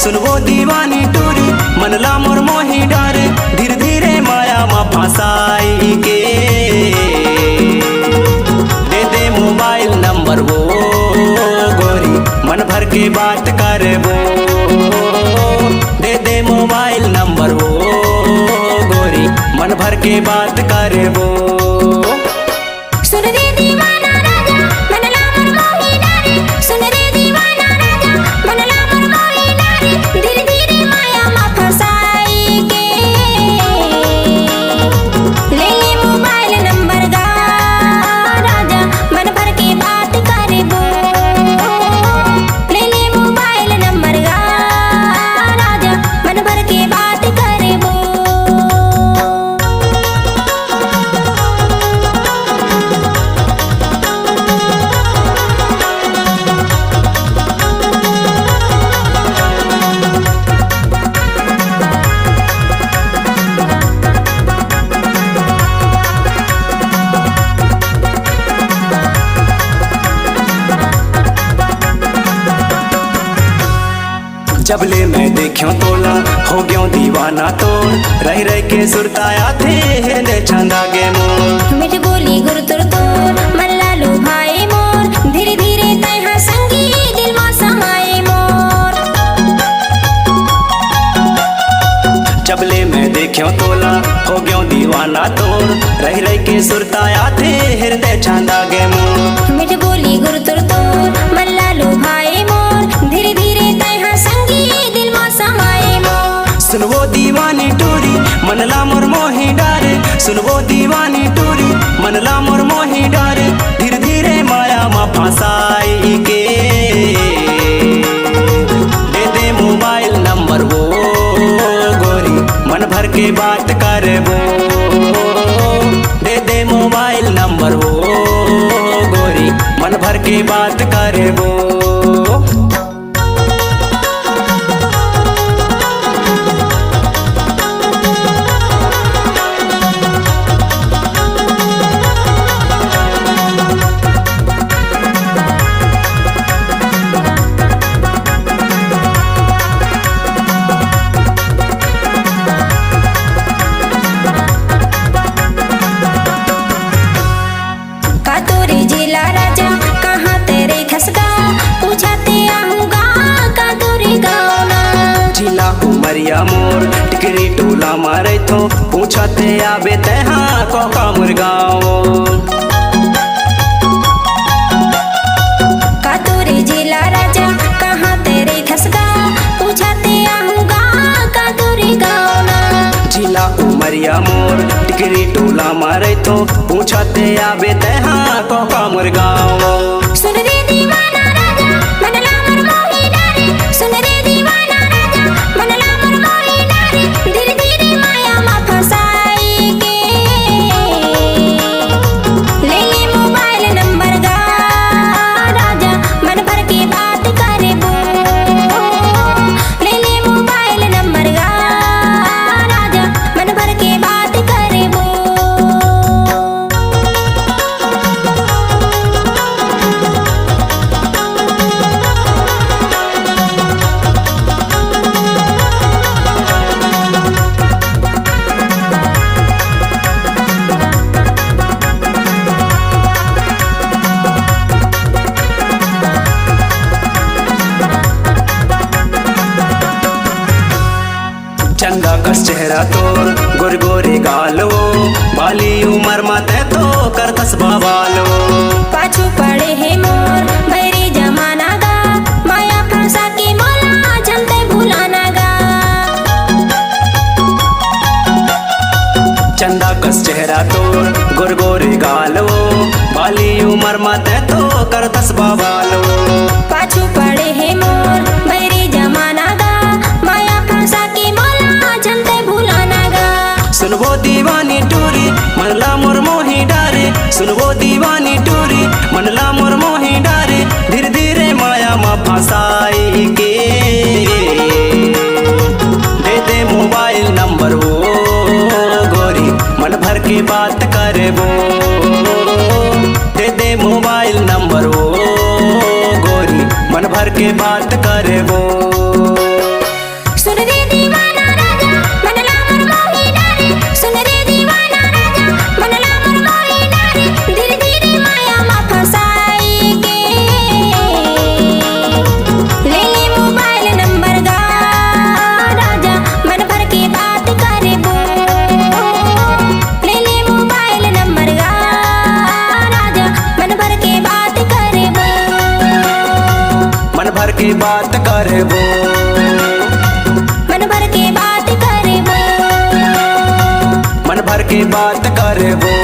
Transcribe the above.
सुनबो दीवानी टूरी मनला मोर मोही डारे धीरे धीरे माया मा फसाई के दे दे मोबाइल नंबर वो गोरी मन भर के बात करबो दे दे मोबाइल नंबर वो गोरी मन भर के बात करबो। जबले मैं देखियो तोला हो गयो दीवाना तो रह रह के सुरताया थे हेले छंदा गे मोर मिठ बोली गुर तुर तो मन लालू भाई मोर धीरे धीरे तैहा संगी दिल मा समाए मोर। जबले मैं देखियो तोला हो गयो दीवाना तो रह रह के सुरताया थे हृदय छंदा गे मोर मिठ बोली गुर तुर तो मन लालू भाई मोर धीरे धीरे तैहा संगी दिल मा समाए मोर। सुनबो दीवानी टूरी मनला मोर मोही डारे सुनबो दीवानी टूरी मनला मोर मोही डारे धीरे धीरे माया मा फसाई के दे दे मोबाइल नंबर वो गोरी मन भर के बात करबो दे दे मोबाइल नंबर वो गोरी मन भर के बात करबो। उमरिया मोर टिकरी टोला मारे तो पूछते आबे तेहा कोका मुरगाओ कातोरे जिला राजा कहाँ तेरे खसगा पूछते आऊंगा कातोरे गाँव ना। जिला उमरिया मोर टिकरी टोला मारे तो पूछते आबे तेहा कोका मुरगाओ। सुन रे दीवाना राजा मनला मोर मोही डारे सुन रे दीवाना राजा मनला मोर मोही डारे धीरे धीरे माया मा फसाई के ले ले मोबाइल नंबर गा राजा मन भर के बात करबो ले ले मोबाइल नंबर गा राजा मन भर के बात करबो। चंदा कस चेहरा तोर गोरगोरे गालो बाली उमर मते तो कर तस्बा वालो पाछू पड़े है मोर बैरी जमाना गा माया फंसा के मोला जलते भुलाना गा। चंदा कस चेहरा तोर गोरगोरे गालो बाली उमर मते तो कर तस्बा वालो पाछू पड़े है मोर बैरी जमाना गा माया फंसा के मोला जलते भुलाना गा। सुनबो दीवानी टूरी मनला मोर मोही डारे सुनबो दीवानी टूरी मनला मोर मोही डारे धीरे धीरे माया मा फसाई के दे दे मोबाइल नंबर वो गोरी मन भर के बात करबो दे दे मोबाइल नंबर वो गोरी मन भर के बात करबो। करबो मन भर के बात करबो मन भर के बात करबो